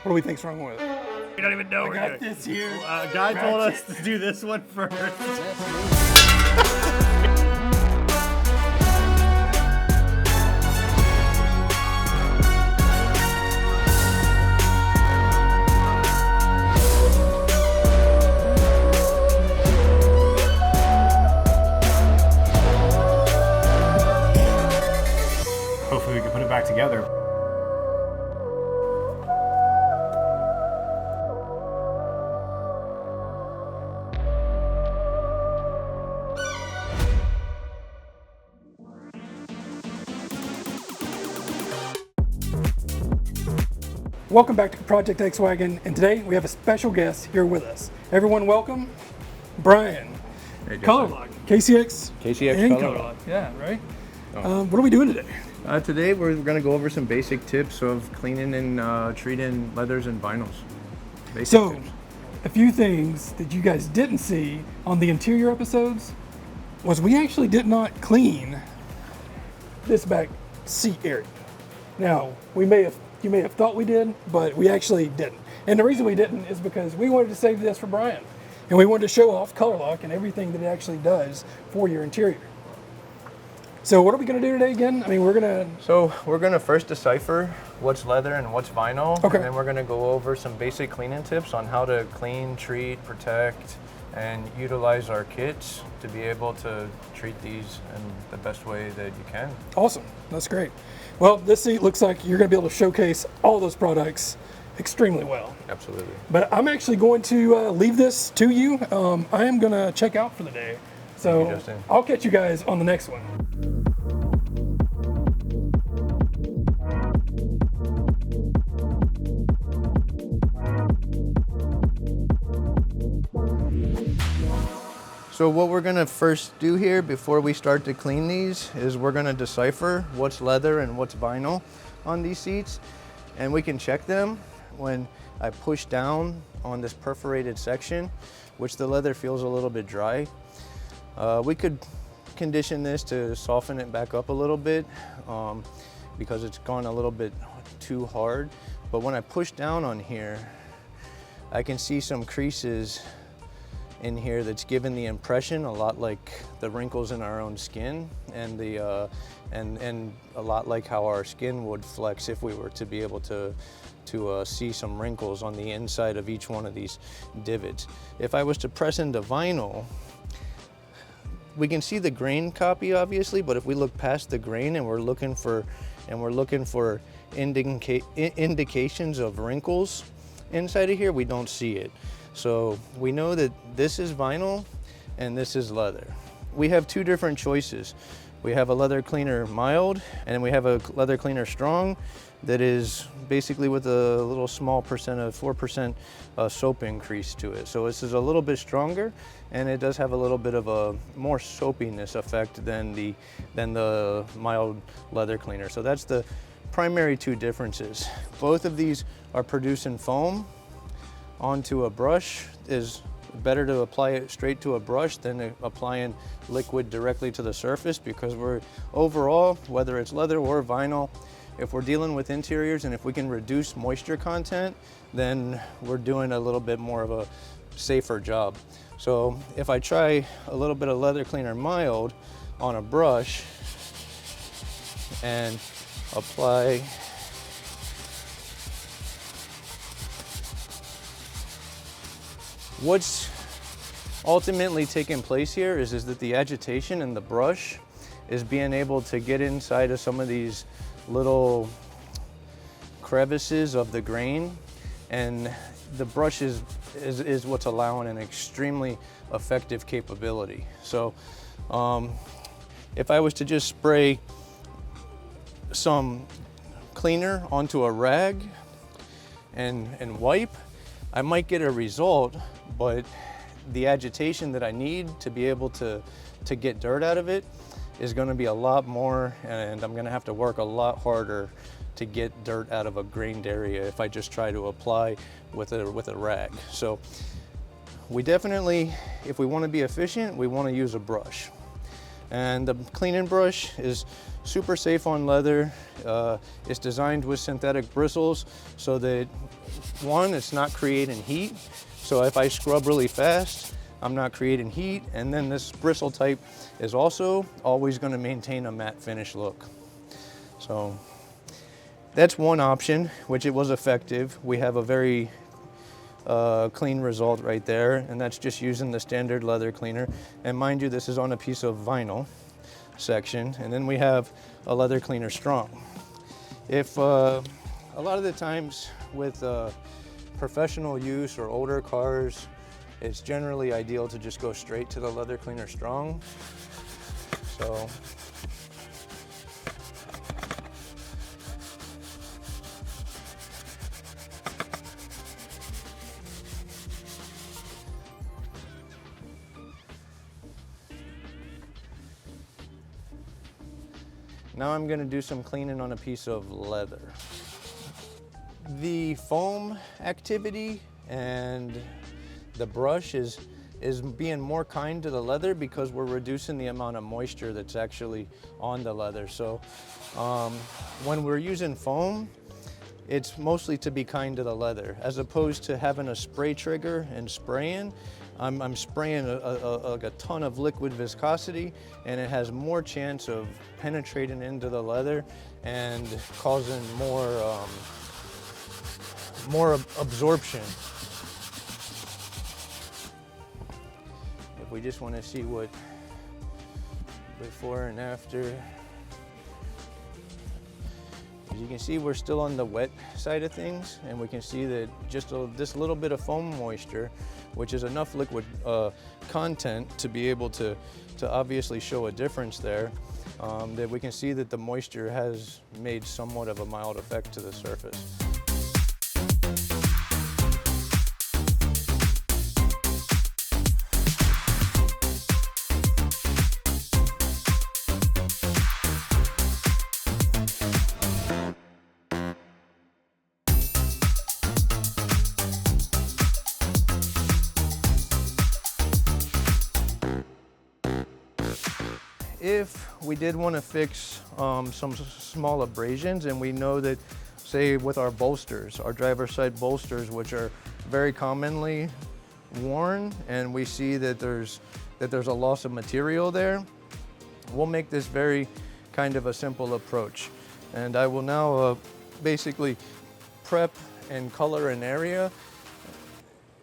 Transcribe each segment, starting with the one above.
What do we think's wrong with it? We don't even know. I got this here. A guy told us to do this one first. Hopefully we can put it back together. Welcome back to Project X-Wagon, and today we have a special guest here with us. Everyone welcome, Brian. Hey, Colourlock, KCX KCX Colourlock. Yeah, right? What are we doing today? Today we're going to go over some basic tips of cleaning and treating leathers and vinyls. Basic So, tips. a few things that you guys didn't see on the interior episodes was we actually did not clean this back seat area. Now, you may have thought we did, but we actually didn't. And the reason we didn't is because we wanted to save this for Brian. And we wanted to show off Colourlock and everything that it actually does for your interior. So what are we going to do today again? I mean, we're going to first decipher what's leather and what's vinyl. Okay. And then we're going to go over some basic cleaning tips on how to clean, treat, protect, and utilize our kits to be able to treat these in the best way that you can. Awesome. That's great. Well, this seat looks like you're going to be able to showcase all those products extremely well. Absolutely. But I'm actually going to leave this to you. I am going to check out for the day. So Thank you, Justin. I'll catch you guys on the next one. So what we're going to first do here before we start to clean these is we're going to decipher what's leather and what's vinyl on these seats. And we can check them when I push down on this perforated section, which the leather feels a little bit dry. We could condition this to soften it back up a little bit because it's gone a little bit too hard. But when I push down on here, I can see some creases in here that's given the impression a lot like the wrinkles in our own skin and and a lot like how our skin would flex if we were to be able to see some wrinkles on the inside of each one of these divots. If I was to press into vinyl, we can see the grain copy obviously, but if we look past the grain and we're looking for indications of wrinkles inside of here, we don't see it. So we know that this is vinyl and this is leather. We have two different choices. We have a leather cleaner mild and we have a leather cleaner strong that is basically with a little small percent of 4% soap increase to it. So this is a little bit stronger and it does have a little bit of a more soapiness effect than the mild leather cleaner. So that's the primary two differences. Both of these are producing foam onto a brush. Is better to apply it straight to a brush than applying liquid directly to the surface, because we're overall, whether it's leather or vinyl, if we're dealing with interiors and if we can reduce moisture content, then we're doing a little bit more of a safer job. So if I try a little bit of leather cleaner mild on a brush and apply what's ultimately taking place here is that the agitation in the brush is being able to get inside of some of these little crevices of the grain, and the brush is what's allowing an extremely effective capability. So if I was to just spray some cleaner onto a rag and wipe, I might get a result, but the agitation that I need to be able to get dirt out of it is going to be a lot more, and I'm going to have to work a lot harder to get dirt out of a grained area if I just try to apply with a rag. So we definitely, if we want to be efficient, we want to use a brush. And the cleaning brush is super safe on leather. It's designed with synthetic bristles so that, one, it's not creating heat. So if I scrub really fast, I'm not creating heat. And then this bristle type is also always going to maintain a matte finish look. So that's one option, which it was effective. We have a very clean result right there, and that's just using the standard leather cleaner. And mind you, this is on a piece of vinyl section, and then we have a leather cleaner strong. If a lot of the times with professional use or older cars, it's generally ideal to just go straight to the leather cleaner strong. So now I'm going to do some cleaning on a piece of leather. The foam activity and the brush is being more kind to the leather because we're reducing the amount of moisture that's actually on the leather. So when we're using foam, it's mostly to be kind to the leather, as opposed to having a spray trigger and spraying. I'm spraying a ton of liquid viscosity, and it has more chance of penetrating into the leather and causing more absorption. If we just want to see what before and after. As you can see, we're still on the wet side of things, and we can see that just this little bit of foam moisture, which is enough liquid content to be able to obviously show a difference there, that we can see that the moisture has made somewhat of a mild effect to the surface. If we did want to fix some small abrasions, and we know that, say with our bolsters, our driver's side bolsters, which are very commonly worn, and we see that there's a loss of material there, we'll make this very kind of a simple approach. And I will now basically prep and color an area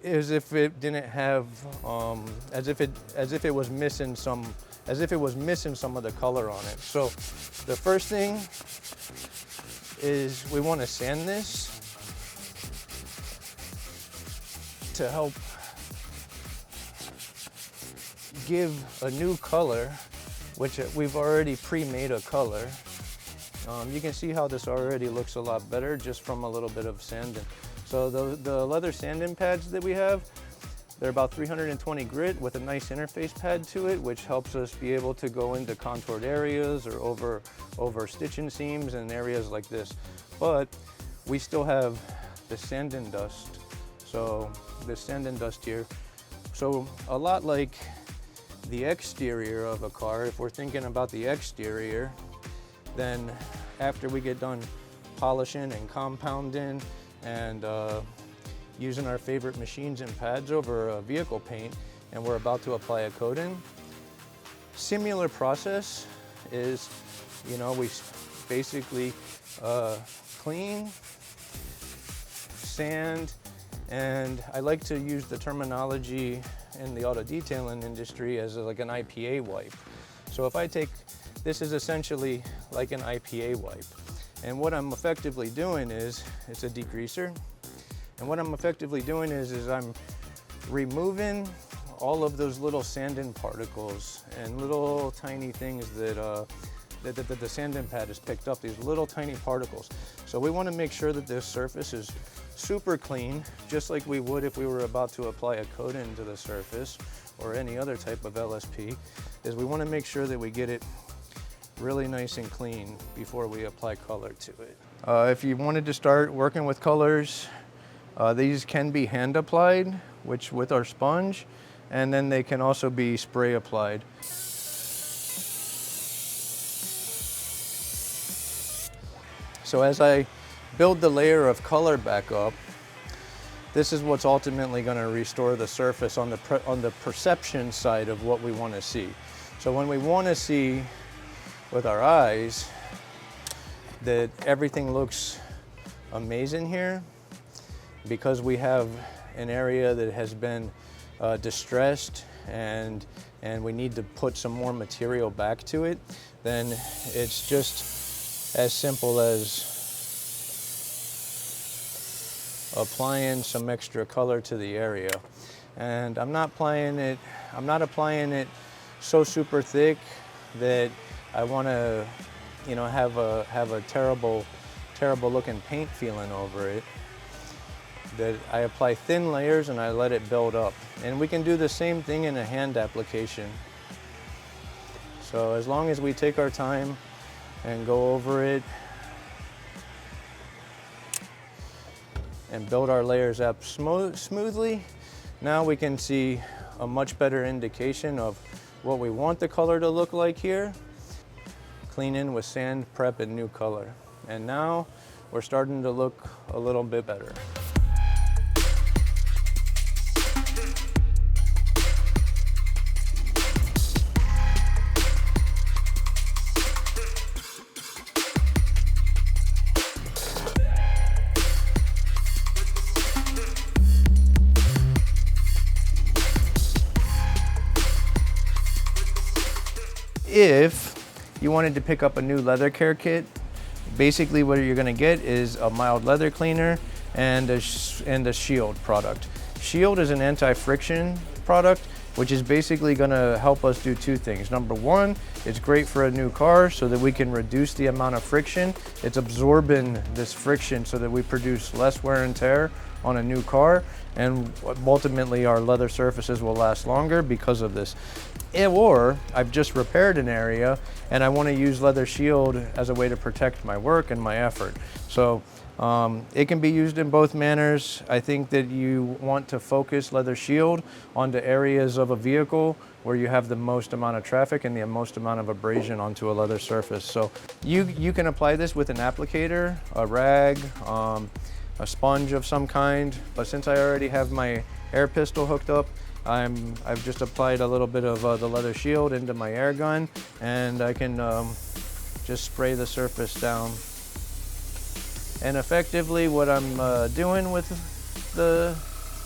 as if it didn't have, as if it was missing some of the color on it. So the first thing is we want to sand this to help give a new color, which we've already pre-made a color. You can see how this already looks a lot better just from a little bit of sanding. So the leather sanding pads that we have, they're about 320 grit with a nice interface pad to it, which helps us be able to go into contoured areas or over stitching seams and areas like this. But we still have the sand and dust. So the sand and dust here. So a lot like the exterior of a car, if we're thinking about the exterior, then after we get done polishing and compounding and using our favorite machines and pads over a vehicle paint, and we're about to apply a coating, similar process is, we basically clean, sand, and I like to use the terminology in the auto detailing industry as like an IPA wipe. So if I take, this is essentially like an IPA wipe. And what I'm effectively doing is, it's a degreaser. And what I'm effectively doing is I'm removing all of those little sanding particles and little tiny things that the sanding pad has picked up, these little tiny particles. So we want to make sure that this surface is super clean, just like we would if we were about to apply a coating to the surface or any other type of LSP, is we want to make sure that we get it really nice and clean before we apply color to it. If you wanted to start working with colors, these can be hand applied, which with our sponge, and then they can also be spray applied. So as I build the layer of color back up, this is what's ultimately going to restore the surface on the perception side of what we want to see. So when we want to see with our eyes that everything looks amazing here, because we have an area that has been distressed and we need to put some more material back to it, then it's just as simple as applying some extra color to the area. And I'm not applying it so super thick that I want to, you know, have a terrible looking paint feeling over it. That I apply thin layers and I let it build up. And we can do the same thing in a hand application. So as long as we take our time and go over it and build our layers up smoothly, now we can see a much better indication of what we want the color to look like here. Clean in with sand, prep, and new color. And now we're starting to look a little bit better. If you wanted to pick up a new leather care kit, basically what you're going to get is a mild leather cleaner and a Shield product. Shield is an anti-friction product, which is basically going to help us do two things. Number one, it's great for a new car so that we can reduce the amount of friction. It's absorbing this friction so that we produce less wear and tear on a new car, and ultimately our leather surfaces will last longer because of this. Or I've just repaired an area and I want to use Leather Shield as a way to protect my work and my effort. So it can be used in both manners. I think that you want to focus Leather Shield onto areas of a vehicle where you have the most amount of traffic and the most amount of abrasion onto a leather surface. So you can apply this with an applicator, a rag, a sponge of some kind, but since I already have my air pistol hooked up, I've just applied a little bit of the Leather Shield into my air gun, and I can just spray the surface down. And effectively what I'm doing with the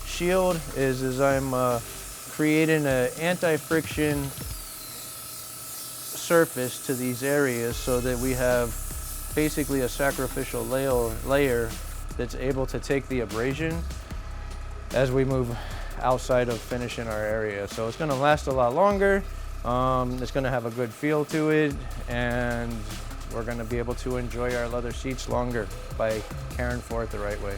Shield is I'm creating an anti-friction surface to these areas so that we have basically a sacrificial layer that's able to take the abrasion as we move outside of finishing our area. So it's going to last a lot longer, it's going to have a good feel to it, and we're going to be able to enjoy our leather seats longer by caring for it the right way.